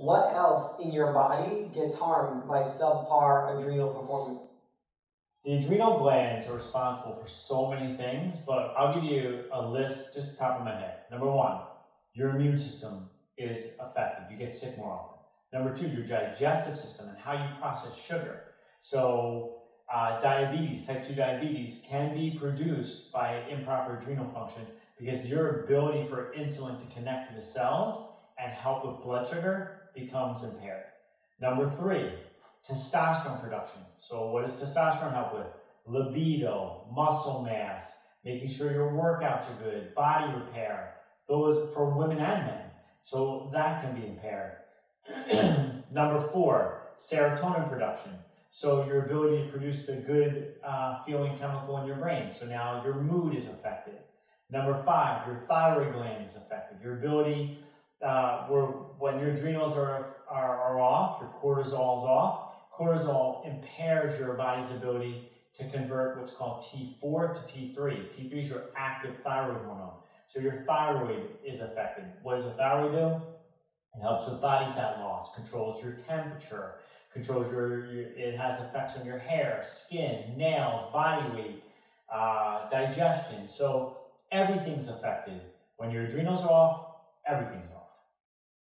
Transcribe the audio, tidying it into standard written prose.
What else in your body gets harmed by subpar adrenal performance? The adrenal glands are responsible for so many things, but I'll give you a list just top of my head. Number one, your immune system is affected. You get sick more often. Number two, your digestive system and how you process sugar. So diabetes, type 2 diabetes, can be produced by improper adrenal function because your ability for insulin to connect to the cells and help with blood sugar becomes impaired. Number three, testosterone production. So what does testosterone help with? Libido, muscle mass, making sure your workouts are good, body repair, those for women and men. So that can be impaired. Number four, serotonin production. So your ability to produce the good feeling chemical in your brain. So now your mood is affected. Number five, your thyroid gland is affected. Your ability, when your adrenals are off, your cortisol is off. Cortisol impairs your body's ability to convert what's called T4 to T3. T3 is your active thyroid hormone. So your thyroid is affected. What does the thyroid do? It helps with body fat loss, controls your temperature, controls it has effects on your hair, skin, nails, body weight, digestion. So everything's affected. When your adrenals are off, everything's off.